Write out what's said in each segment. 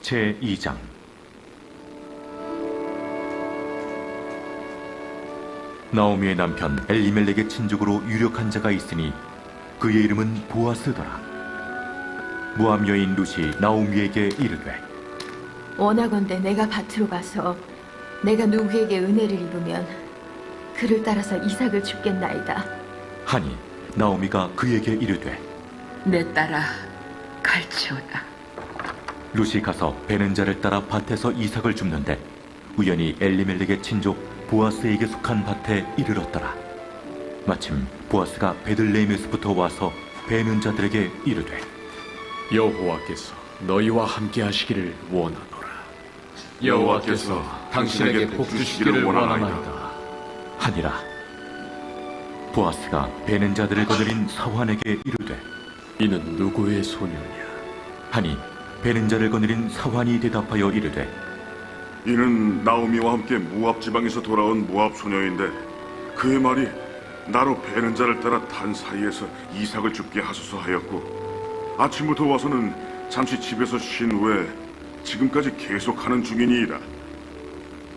제2장. 나오미의 남편 엘리멜렉의 친족으로 유력한 자가 있으니 그의 이름은 보아스더라. 모압 여인 룻이 나오미에게 이르되, 원하건대 내가 밭으로 가서 내가 누구에게 은혜를 입으면 그를 따라서 이삭을 줍겠나이다 하니 나오미가 그에게 이르되, 내 딸아, 갈치오다. 룻이 가서 베는 자를 따라 밭에서 이삭을 줍는데 우연히 엘리멜렉의 친족 보아스에게 속한 밭에 이르렀더라. 마침 보아스가 베들레헴에서부터 와서 베는 자들에게 이르되, 여호와께서 너희와 함께 하시기를 원하노라. 여호와께서 당신에게 복 주시기를 원하나이다 하니라. 보아스가 베는 자들을 거느린 사환에게 이르되, 이는 누구의 소녀냐? 하니 베는 자를 거느린 사환이 대답하여 이르되, 이는 나오미와 함께 모압 지방에서 돌아온 모압 소녀인데 그의 말이 나로 베는 자를 따라 단 사이에서 이삭을 줍게 하소서 하였고 아침부터 와서는 잠시 집에서 쉰 후에 지금까지 계속하는 중이니이다.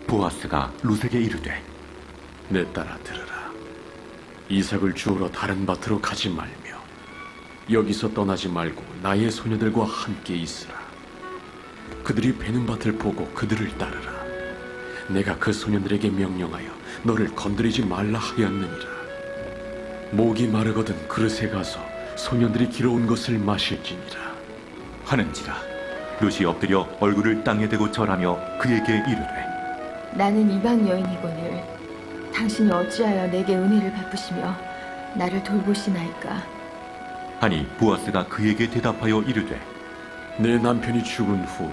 보아스가 룻에게 이르되, 내 딸아 들으라. 이삭을 주우러 다른 밭으로 가지 말며 여기서 떠나지 말고 나의 소녀들과 함께 있으라. 그들이 베는 밭을 보고 그들을 따르라. 내가 그 소년들에게 명령하여 너를 건드리지 말라 하였느니라. 목이 마르거든 그릇에 가서 소년들이 길어온 것을 마실지니라 하는지라. 룻이 엎드려 얼굴을 땅에 대고 절하며 그에게 이르되, 나는 이방 여인이거늘 당신이 어찌하여 내게 은혜를 베푸시며 나를 돌보시나이까. 하니 보아스가 그에게 대답하여 이르되, 내 남편이 죽은 후로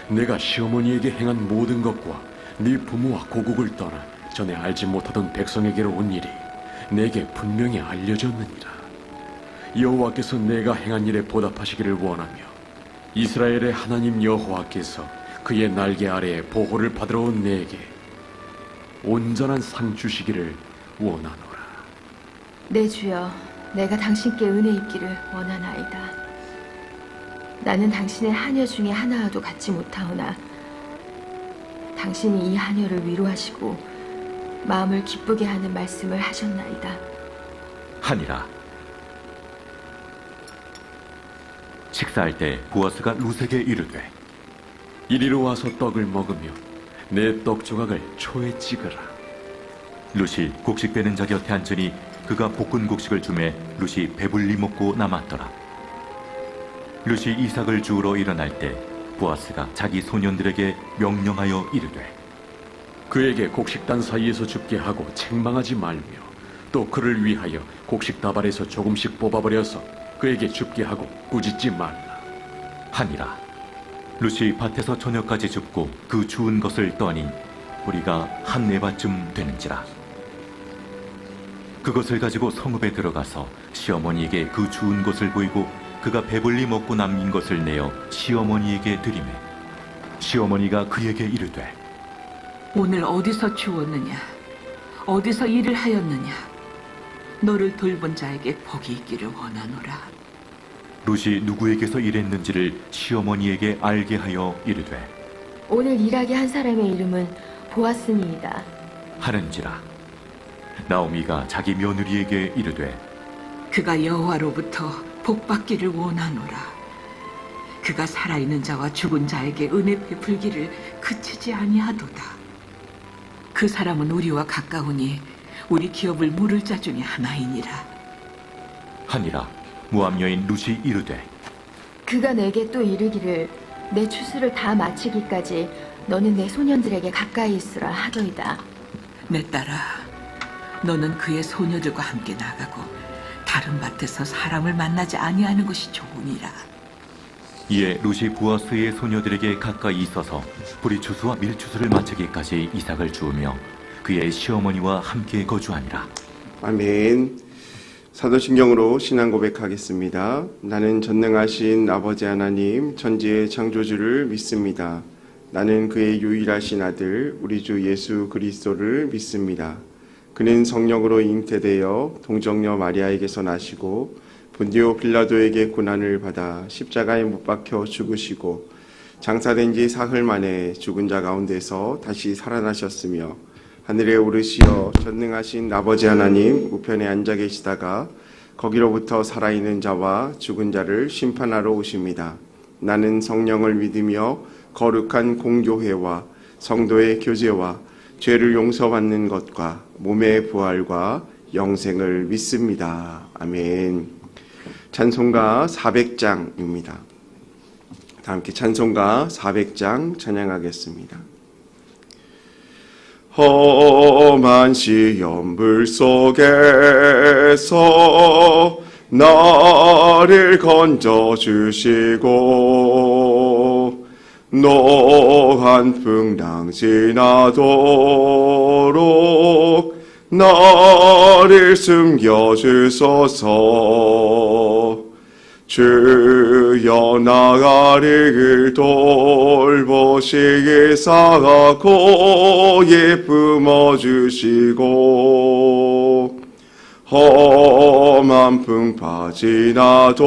내가 시어머니에게 행한 모든 것과 네 부모와 고국을 떠나 전에 알지 못하던 백성에게로 온 일이 내게 분명히 알려졌느니라. 여호와께서 내가 행한 일에 보답하시기를 원하며 이스라엘의 하나님 여호와께서 그의 날개 아래에 보호를 받으러 온 내게 온전한 상 주시기를 원하노라. 내 주여, 내가 당신께 은혜 입기를 원하나이다. 나는 당신의 하녀 중에 하나와도 같지 못하오나 당신이 이 하녀를 위로하시고 마음을 기쁘게 하는 말씀을 하셨나이다 하니라. 식사할 때 보아스가 룻에게 이르되, 이리로 와서 떡을 먹으며 내 떡 조각을 초에 찍으라. 룻이 곡식 베는 자 곁에 앉으니 그가 볶은 곡식을 주매 룻이 배불리 먹고 남았더라. 룻이 이삭을 주우러 일어날 때 보아스가 자기 소년들에게 명령하여 이르되, 그에게 곡식단 사이에서 줍게 하고 책망하지 말며 또 그를 위하여 곡식 다발에서 조금씩 뽑아버려서 그에게 줍게 하고 꾸짖지 말라 하니라. 룻이 밭에서 저녁까지 줍고 그 주운 것을 떠니 우리가 한 에바쯤 되는지라. 그것을 가지고 성읍에 들어가서 시어머니에게 그 주운 것을 보이고 그가 배불리 먹고 남긴 것을 내어 시어머니에게 드리매 시어머니가 그에게 이르되, 오늘 어디서 주웠느냐? 어디서 일을 하였느냐? 너를 돌본 자에게 복이 있기를 원하노라. 룻이 누구에게서 일했는지를 시어머니에게 알게 하여 이르되, 오늘 일하게 한 사람의 이름은 보아스니이다 하는지라. 나오미가 자기 며느리에게 이르되, 그가 여호와로부터 복받기를 원하노라. 그가 살아있는 자와 죽은 자에게 은혜 베풀기를 그치지 아니하도다. 그 사람은 우리와 가까우니 우리 기업을 물을 자 중에 하나이니라. 하니라. 모압 여인 룻이 이르되, 그가 내게 또 이르기를 내 추수를 다 마치기까지 너는 내 소년들에게 가까이 있으라 하더이다. 내 딸아, 너는 그의 소녀들과 함께 나가고 다른 밭에서 사람을 만나지 아니하는 것이 좋으니라. 이에 룻이 보아스의 소녀들에게 가까이 있어서 보리추수와 밀추수를 마치기까지 이삭을 주우며 그의 시어머니와 함께 거주하니라. 아멘. 사도신경으로 신앙 고백하겠습니다. 나는 전능하신 아버지 하나님 천지의 창조주를 믿습니다. 나는 그의 유일하신 아들 우리 주 예수 그리스도를 믿습니다. 그는 성령으로 잉태되어 동정녀 마리아에게서 나시고 본디오 빌라도에게 고난을 받아 십자가에 못 박혀 죽으시고 장사된 지 사흘 만에 죽은 자 가운데서 다시 살아나셨으며 하늘에 오르시어 전능하신 아버지 하나님 우편에 앉아 계시다가 거기로부터 살아있는 자와 죽은 자를 심판하러 오십니다. 나는 성령을 믿으며 거룩한 공교회와 성도의 교제와 죄를 용서받는 것과 몸의 부활과 영생을 믿습니다. 아멘. 찬송가 400장입니다. 다 함께 찬송가 400장 찬양하겠습니다. 험한 시험불 속에서 나를 건져주시고 노한 풍랑 지나도록 나를 숨겨주소서. 주여 나를 돌보시기사고 예쁨어 주시고 험한 풍파 지나도록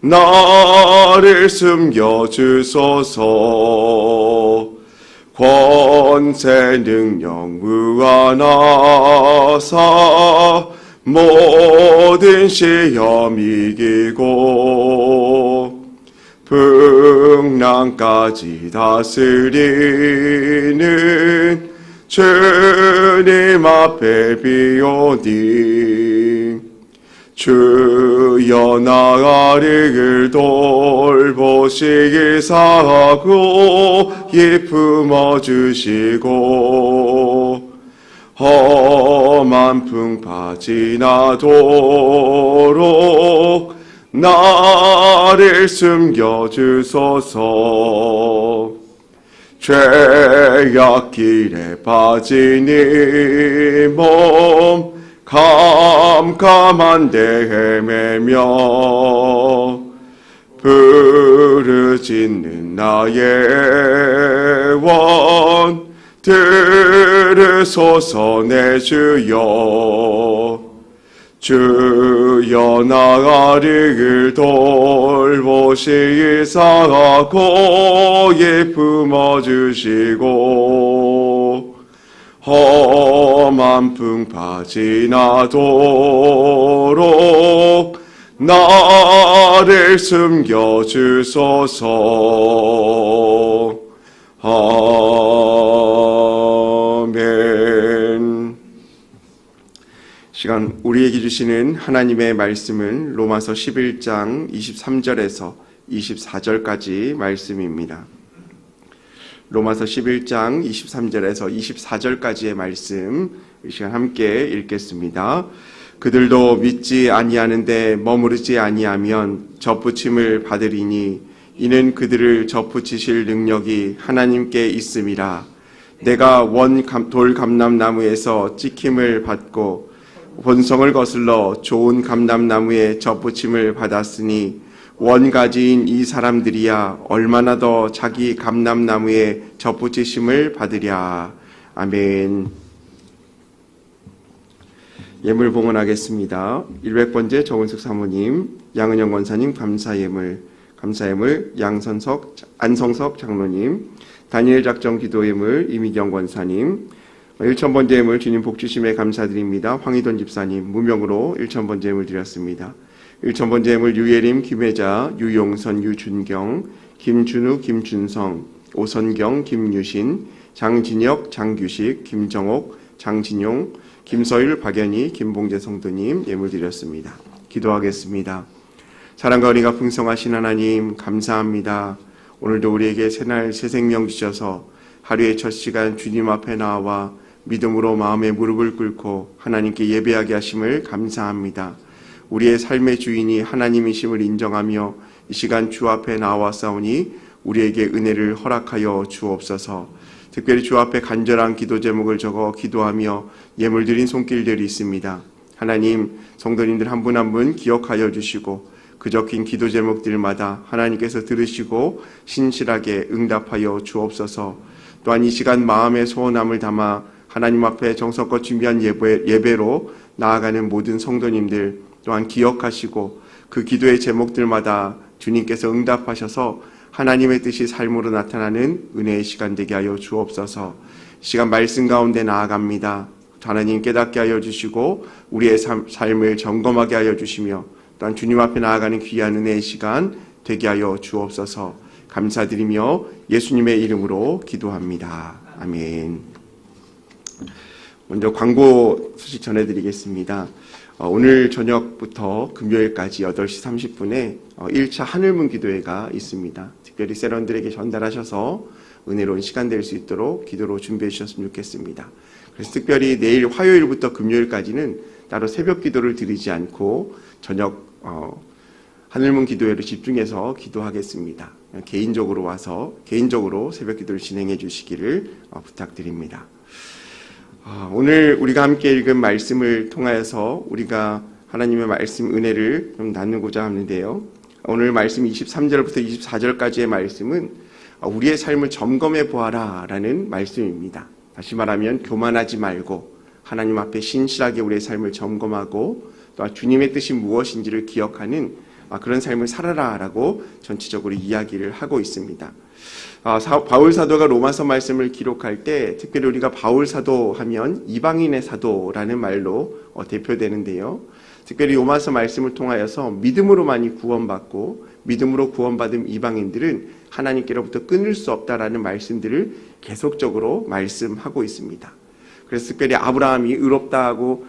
나를 숨겨주소서. 권세 능력 무한하사 모든 시험 이기고 풍랑까지 다스리는 주님 앞에 비오니 주여 나를 돌보시기사고 예쁨어 주시고 험한 풍파 지나도록 나를 숨겨주소서. 죄악 길에 빠진 이 몸 캄캄한데 헤매며 부르짖는 나의 원 들으소서. 내 주여 주여 나를 돌보시기사고 예쁨어 주시고 험한 풍파 지나도록 나를 숨겨주소서. 아멘. 시간 우리에게 주시는 하나님의 말씀은 로마서 11장 23절에서 24절까지 말씀입니다. 로마서 11장 23절에서 24절까지의 말씀 이 시간 함께 읽겠습니다. 그들도 믿지 아니하는데 머무르지 아니하면 접붙임을 받으리니 이는 그들을 접붙이실 능력이 하나님께 있음이라. 내가 돌 감람나무에서 찍힘을 받고 본성을 거슬러 좋은 감람나무에 접붙임을 받았으니 원가지인 이 사람들이야 얼마나 더 자기 감람나무에 접붙이심을 받으랴. 아멘. 예물 봉헌하겠습니다. 100번째 정은숙 사모님, 양은영 권사님 감사예물 안성석 장로님, 다니엘 작정 기도예물 이미경 권사님, 1000번째 예물 주님 복주심에 감사드립니다. 황희돈 집사님 무명으로 1000번째 예물 드렸습니다. 1000번째 예물 유예림, 김혜자, 유용선, 유준경, 김준우, 김준성, 오선경, 김유신, 장진혁, 장규식, 김정옥, 장진용, 김서일, 박연희, 김봉재 성도님 예물 드렸습니다. 기도하겠습니다. 사랑과 은혜가 풍성하신 하나님 감사합니다. 오늘도 우리에게 새날 새 생명 주셔서 하루의 첫 시간 주님 앞에 나와 믿음으로 마음의 무릎을 꿇고 하나님께 예배하게 하심을 감사합니다. 우리의 삶의 주인이 하나님이심을 인정하며 이 시간 주 앞에 나와싸우니 우리에게 은혜를 허락하여 주옵소서. 특별히 주 앞에 간절한 기도 제목을 적어 기도하며 예물 드린 손길들이 있습니다. 하나님, 성도님들 한 분 한 분 기억하여 주시고 그 적힌 기도 제목들마다 하나님께서 들으시고 신실하게 응답하여 주옵소서. 또한 이 시간 마음의 소원함을 담아 하나님 앞에 정성껏 준비한 예배로 나아가는 모든 성도님들 또한 기억하시고 그 기도의 제목들마다 주님께서 응답하셔서 하나님의 뜻이 삶으로 나타나는 은혜의 시간 되게 하여 주옵소서. 시간 말씀 가운데 나아갑니다. 하나님 깨닫게 하여 주시고 우리의 삶을 점검하게 하여 주시며 또한 주님 앞에 나아가는 귀한 은혜의 시간 되게 하여 주옵소서. 감사드리며 예수님의 이름으로 기도합니다. 아멘. 먼저 광고 소식 전해드리겠습니다. 오늘 저녁부터 금요일까지 8시 30분에 1차 하늘문 기도회가 있습니다. 특별히 세런들에게 전달하셔서 은혜로운 시간 될 수 있도록 기도로 준비해 주셨으면 좋겠습니다. 그래서 특별히 내일 화요일부터 금요일까지는 따로 새벽 기도를 드리지 않고 저녁 하늘문 기도회로 집중해서 기도하겠습니다. 개인적으로 와서 개인적으로 새벽 기도를 진행해 주시기를 부탁드립니다. 오늘 우리가 함께 읽은 말씀을 통하여서 우리가 하나님의 말씀 은혜를 좀 나누고자 하는데요. 오늘 말씀 23절부터 24절까지의 말씀은 우리의 삶을 점검해 보아라 라는 말씀입니다. 다시 말하면 교만하지 말고 하나님 앞에 신실하게 우리의 삶을 점검하고 또 주님의 뜻이 무엇인지를 기억하는 그런 삶을 살아라 라고 전체적으로 이야기를 하고 있습니다. 바울 사도가 로마서 말씀을 기록할 때 특별히 우리가 바울 사도 하면 이방인의 사도라는 말로 대표되는데요. 특별히 로마서 말씀을 통하여서 믿음으로 많이 구원받고 믿음으로 구원받은 이방인들은 하나님께로부터 끊을 수 없다라는 말씀들을 계속적으로 말씀하고 있습니다. 그래서 특별히 아브라함이 의롭다 하고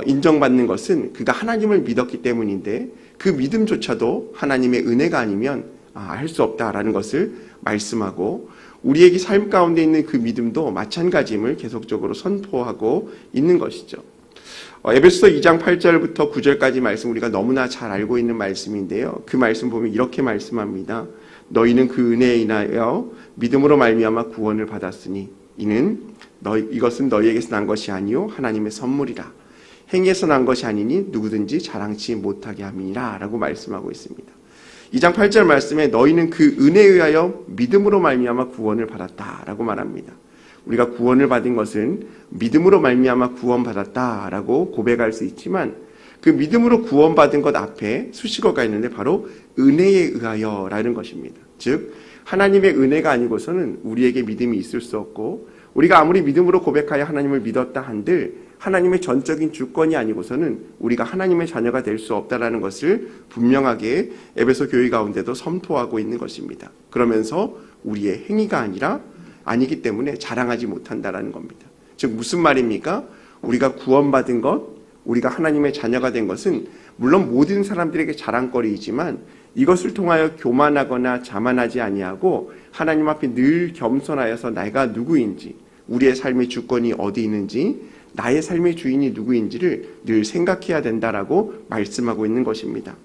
인정받는 것은 그가 하나님을 믿었기 때문인데 그 믿음조차도 하나님의 은혜가 아니면 할 수 없다라는 것을 말씀하고 우리에게 삶 가운데 있는 그 믿음도 마찬가지임을 계속적으로 선포하고 있는 것이죠. 에베소서 2장 8절부터 9절까지 말씀 우리가 너무나 잘 알고 있는 말씀인데요. 그 말씀 보면 이렇게 말씀합니다. 너희는 그 은혜에 인하여 믿음으로 말미암아 구원을 받았으니 이것은 너희에게서 난 것이 아니요 하나님의 선물이라. 행위에서 난 것이 아니니 누구든지 자랑치 못하게 함이니라 라고 말씀하고 있습니다. 2장 8절 말씀에 너희는 그 은혜에 의하여 믿음으로 말미암아 구원을 받았다라고 말합니다. 우리가 구원을 받은 것은 믿음으로 말미암아 구원받았다라고 고백할 수 있지만 그 믿음으로 구원받은 것 앞에 수식어가 있는데 바로 은혜에 의하여라는 것입니다. 즉 하나님의 은혜가 아니고서는 우리에게 믿음이 있을 수 없고 우리가 아무리 믿음으로 고백하여 하나님을 믿었다 한들 하나님의 전적인 주권이 아니고서는 우리가 하나님의 자녀가 될 수 없다라는 것을 분명하게 에베소 교회 가운데도 선포하고 있는 것입니다. 그러면서 우리의 행위가 아니기 때문에 자랑하지 못한다라는 겁니다. 즉 무슨 말입니까? 우리가 구원받은 것, 우리가 하나님의 자녀가 된 것은 물론 모든 사람들에게 자랑거리이지만 이것을 통하여 교만하거나 자만하지 아니하고 하나님 앞에 늘 겸손하여서 내가 누구인지, 우리의 삶의 주권이 어디 있는지, 나의 삶의 주인이 누구인지를 늘 생각해야 된다라고 말씀하고 있는 것입니다.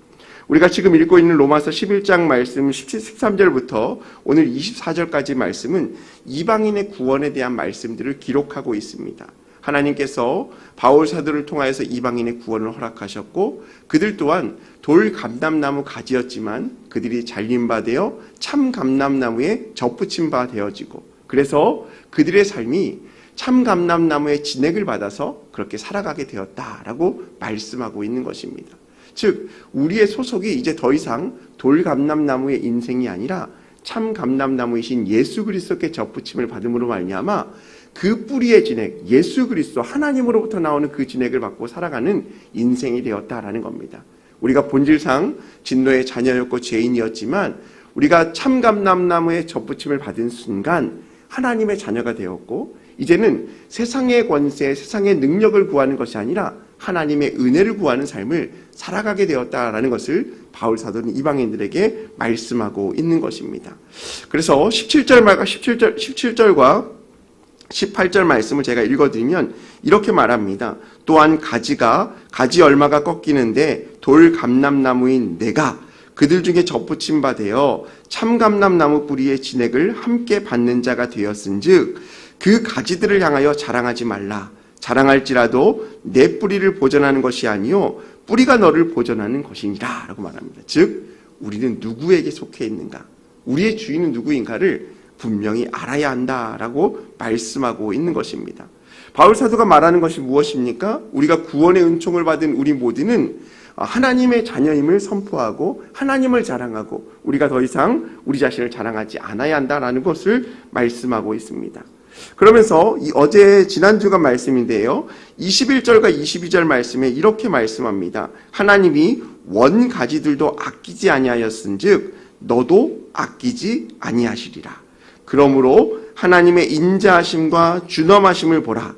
우리가 지금 읽고 있는 로마서 11장 말씀 13절부터 오늘 24절까지 말씀은 이방인의 구원에 대한 말씀들을 기록하고 있습니다. 하나님께서 바울 사도를 통하여서 이방인의 구원을 허락하셨고 그들 또한 돌 감람나무 가지였지만 그들이 잘림바 되어 참 감람나무에 접붙임 바 되어지고 그래서 그들의 삶이 참 감람나무의 진액을 받아서 그렇게 살아가게 되었다라고 말씀하고 있는 것입니다. 즉 우리의 소속이 이제 더 이상 돌 감람나무의 인생이 아니라 참 감람나무이신 예수 그리스도께 접붙임을 받음으로 말미암아 그 뿌리의 진액, 예수 그리스도 하나님으로부터 나오는 그 진액을 받고 살아가는 인생이 되었다라는 겁니다. 우리가 본질상 진노의 자녀였고 죄인이었지만 우리가 참 감람나무의 접붙임을 받은 순간 하나님의 자녀가 되었고 이제는 세상의 권세, 세상의 능력을 구하는 것이 아니라 하나님의 은혜를 구하는 삶을 살아가게 되었다라는 것을 바울 사도는 이방인들에게 말씀하고 있는 것입니다. 그래서 17절과 18절 말씀을 제가 읽어드리면 이렇게 말합니다. 또한 가지 얼마가 꺾이는데 돌 감람나무인 내가 그들 중에 접붙임 바 되어 참 감람나무 뿌리의 진액을 함께 받는 자가 되었은즉 그 가지들을 향하여 자랑하지 말라. 자랑할지라도 내 뿌리를 보존하는 것이 아니요 뿌리가 너를 보존하는 것이니라 라고 말합니다. 즉 우리는 누구에게 속해 있는가, 우리의 주인은 누구인가를 분명히 알아야 한다라고 말씀하고 있는 것입니다. 바울 사도가 말하는 것이 무엇입니까? 우리가 구원의 은총을 받은 우리 모두는 하나님의 자녀임을 선포하고 하나님을 자랑하고 우리가 더 이상 우리 자신을 자랑하지 않아야 한다라는 것을 말씀하고 있습니다. 그러면서 어제 지난주가 말씀인데요. 21절과 22절 말씀에 이렇게 말씀합니다. 하나님이 원가지들도 아끼지 아니하였은즉 너도 아끼지 아니하시리라. 그러므로 하나님의 인자하심과 준엄하심을 보라.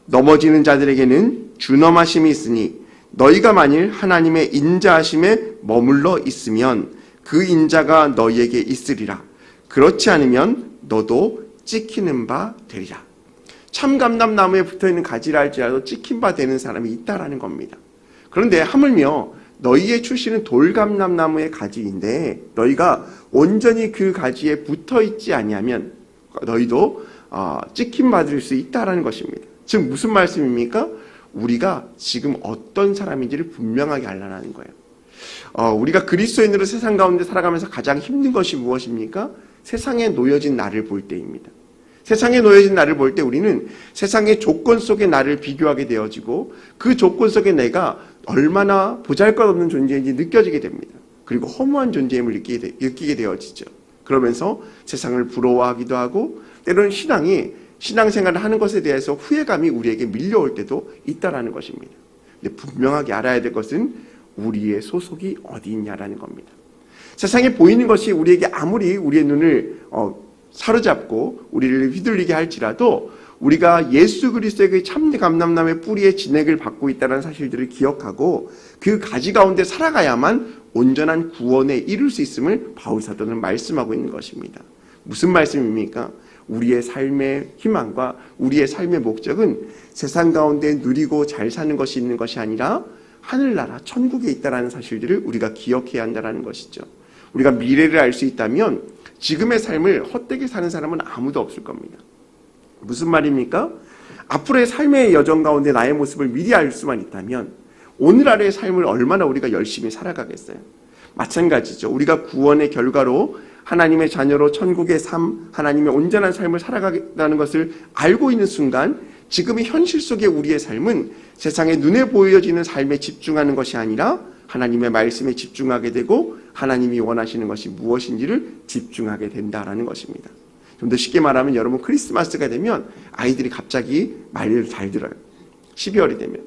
넘어지는 자들에게는 준엄하심이 있으니 너희가 만일 하나님의 인자하심에 머물러 있으면 그 인자가 너희에게 있으리라. 그렇지 않으면 너도 찍히는 바 되리라. 참감람나무에 붙어있는 가지라 할지라도 찍힌 바 되는 사람이 있다라는 겁니다. 그런데 하물며 너희의 출신은 돌감람나무의 가지인데 너희가 온전히 그 가지에 붙어있지 아니하면 너희도 찍힌 바 될 수 있다라는 것입니다. 즉 무슨 말씀입니까? 우리가 지금 어떤 사람인지를 분명하게 알라는 거예요. 우리가 그리스도인으로 세상 가운데 살아가면서 가장 힘든 것이 무엇입니까? 세상에 놓여진 나를 볼 때입니다. 세상에 놓여진 나를 볼 때 우리는 세상의 조건 속에 나를 비교하게 되어지고 그 조건 속에 내가 얼마나 보잘것없는 존재인지 느껴지게 됩니다. 그리고 허무한 존재임을 느끼게 되어지죠. 그러면서 세상을 부러워하기도 하고 때로는 신앙생활을 하는 것에 대해서 후회감이 우리에게 밀려올 때도 있다라는 것입니다. 근데 분명하게 알아야 될 것은 우리의 소속이 어디 있냐라는 겁니다. 세상에 보이는 것이 우리에게 아무리 우리의 눈을 사로잡고 우리를 휘둘리게 할지라도 우리가 예수 그리스도의 참된 감람나무의 뿌리의 진액을 받고 있다는 사실들을 기억하고 그 가지 가운데 살아가야만 온전한 구원에 이룰 수 있음을 바울 사도는 말씀하고 있는 것입니다. 무슨 말씀입니까? 우리의 삶의 희망과 우리의 삶의 목적은 세상 가운데 누리고 잘 사는 것이 있는 것이 아니라 하늘나라 천국에 있다는 사실들을 우리가 기억해야 한다는 것이죠. 우리가 미래를 알 수 있다면 지금의 삶을 헛되게 사는 사람은 아무도 없을 겁니다. 무슨 말입니까? 앞으로의 삶의 여정 가운데 나의 모습을 미리 알 수만 있다면 오늘 아래의 삶을 얼마나 우리가 열심히 살아가겠어요? 마찬가지죠. 우리가 구원의 결과로 하나님의 자녀로 천국의 삶, 하나님의 온전한 삶을 살아가겠다는 것을 알고 있는 순간 지금의 현실 속의 우리의 삶은 세상에 눈에 보여지는 삶에 집중하는 것이 아니라 하나님의 말씀에 집중하게 되고 하나님이 원하시는 것이 무엇인지를 집중하게 된다라는 것입니다. 좀 더 쉽게 말하면 여러분 크리스마스가 되면 아이들이 갑자기 말을 잘 들어요. 12월이 되면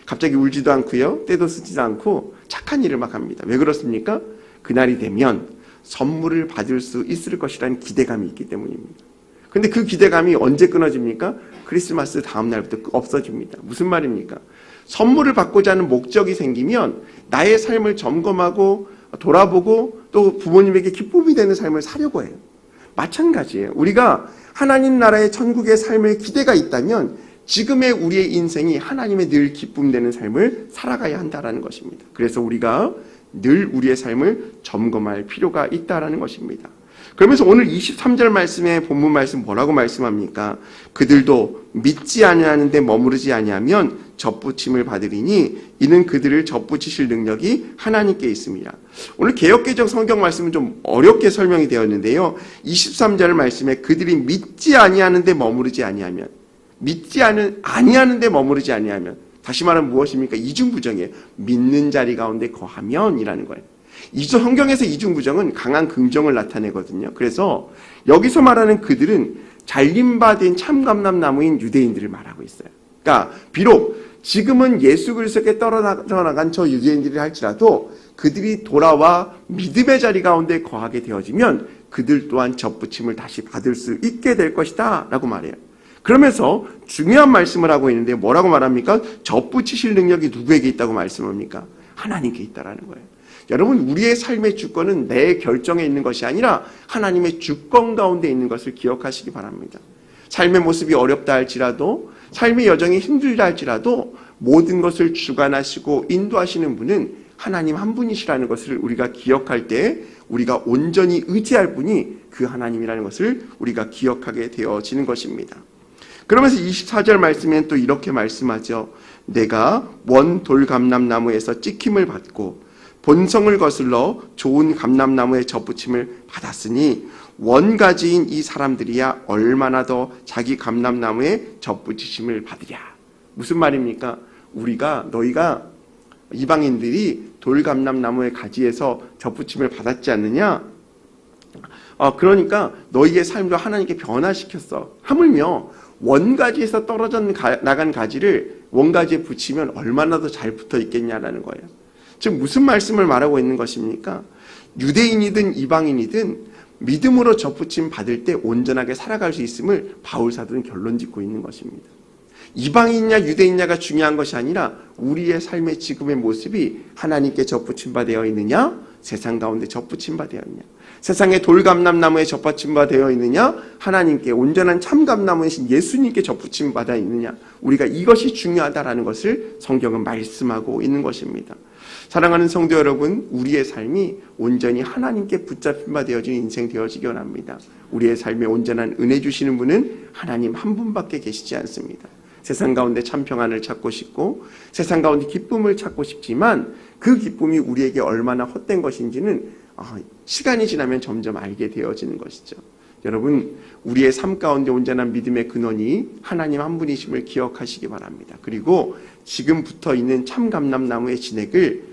갑자기 울지도 않고요. 때도 쓰지도 않고 착한 일을 막 합니다. 왜 그렇습니까? 그날이 되면 선물을 받을 수 있을 것이라는 기대감이 있기 때문입니다. 근데 그 기대감이 언제 끊어집니까? 크리스마스 다음 날부터 없어집니다. 무슨 말입니까? 선물을 받고자 하는 목적이 생기면 나의 삶을 점검하고 돌아보고 또 부모님에게 기쁨이 되는 삶을 사려고 해요. 마찬가지예요. 우리가 하나님 나라의 천국의 삶의 기대가 있다면 지금의 우리의 인생이 하나님의 늘 기쁨 되는 삶을 살아가야 한다는 것입니다. 그래서 우리가 늘 우리의 삶을 점검할 필요가 있다는 것입니다. 그러면서 오늘 23절 말씀에 본문 말씀 뭐라고 말씀합니까? 그들도 믿지 아니하는데 머무르지 아니하면 접붙임을 받으리니 이는 그들을 접붙이실 능력이 하나님께 있습니다. 오늘 개역개정 성경 말씀은 좀 어렵게 설명이 되었는데요. 23절 말씀에 그들이 믿지 아니하는데 머무르지 아니하면 아니하는데 머무르지 아니하면 다시 말하면 무엇입니까? 이중부정이에요. 믿는 자리 가운데 거하면이라는 거예요. 성경에서 이중부정은 강한 긍정을 나타내거든요. 그래서 여기서 말하는 그들은 잘림받은 참감람나무인 유대인들을 말하고 있어요. 그러니까 비록 지금은 예수 그리스도께 떨어나간 저 유대인들이 할지라도 그들이 돌아와 믿음의 자리 가운데 거하게 되어지면 그들 또한 접붙임을 다시 받을 수 있게 될 것이다 라고 말해요. 그러면서 중요한 말씀을 하고 있는데 뭐라고 말합니까? 접붙이실 능력이 누구에게 있다고 말씀합니까? 하나님께 있다라는 거예요. 여러분, 우리의 삶의 주권은 내 결정에 있는 것이 아니라 하나님의 주권 가운데 있는 것을 기억하시기 바랍니다. 삶의 모습이 어렵다 할지라도 삶의 여정이 힘들다 할지라도 모든 것을 주관하시고 인도하시는 분은 하나님 한 분이시라는 것을 우리가 기억할 때 우리가 온전히 의지할 분이 그 하나님이라는 것을 우리가 기억하게 되어지는 것입니다. 그러면서 24절 말씀에는 또 이렇게 말씀하죠. 내가 원 돌감람나무에서 찍힘을 받고 본성을 거슬러 좋은 감람나무의 접붙임을 받았으니 원가지인 이 사람들이야 얼마나 더 자기 감람나무의 접붙이심을 받으랴. 무슨 말입니까? 너희가 이방인들이 돌감람나무의 가지에서 젖붙임을 받았지 않느냐? 그러니까 너희의 삶도 하나님께 변화시켰어. 하물며 원가지에서 떨어져 나간 가지를 원가지에 붙이면 얼마나 더 잘 붙어 있겠냐라는 거예요. 즉 무슨 말씀을 말하고 있는 것입니까? 유대인이든 이방인이든 믿음으로 젖붙임 받을 때 온전하게 살아갈 수 있음을 바울 사도는 결론 짓고 있는 것입니다. 이방인이냐 유대인이냐가 중요한 것이 아니라 우리의 삶의 지금의 모습이 하나님께 젖붙임 바 되어 있느냐, 세상 가운데 젖붙임 바 되어 있느냐, 세상의 돌감람나무에 젖붙임 바 되어 있느냐, 하나님께 온전한 참감나무이신 예수님께 젖붙임 받아 있느냐, 우리가 이것이 중요하다라는 것을 성경은 말씀하고 있는 것입니다. 사랑하는 성도 여러분, 우리의 삶이 온전히 하나님께 붙잡힌 바 되어진 인생 되어지기 원합니다. 우리의 삶에 온전한 은혜 주시는 분은 하나님 한 분밖에 계시지 않습니다. 세상 가운데 참 평안을 찾고 싶고 세상 가운데 기쁨을 찾고 싶지만 그 기쁨이 우리에게 얼마나 헛된 것인지는 시간이 지나면 점점 알게 되어지는 것이죠. 여러분, 우리의 삶 가운데 온전한 믿음의 근원이 하나님 한 분이심을 기억하시기 바랍니다. 그리고 지금 붙어 있는 참감람나무의 진액을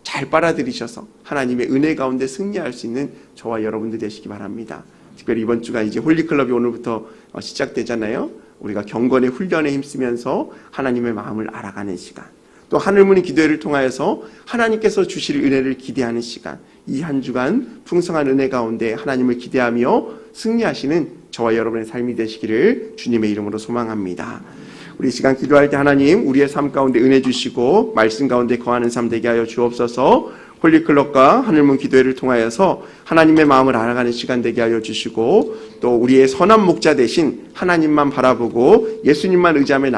잘 빨아들이셔서 하나님의 은혜 가운데 승리할 수 있는 저와 여러분들 되시기 바랍니다. 특별히 이번 주가 이제 홀리클럽이 오늘부터 시작되잖아요. 우리가 경건의 훈련에 힘쓰면서 하나님의 마음을 알아가는 시간, 또 하늘문의 기도회를 통하여서 하나님께서 주실 은혜를 기대하는 시간, 이 한 주간 풍성한 은혜 가운데 하나님을 기대하며 승리하시는 저와 여러분의 삶이 되시기를 주님의 이름으로 소망합니다. 우리 시간 기도할 때 하나님 우리의 삶 가운데 은혜 주시고 말씀 가운데 거하는 삶 되게 하여 주옵소서. 홀리클럽과 하늘문 기도회를 통하여서 하나님의 마음을 알아가는 시간 되게 하여 주시고 또 우리의 선한 목자 대신 하나님만 바라보고 예수님만 의지하며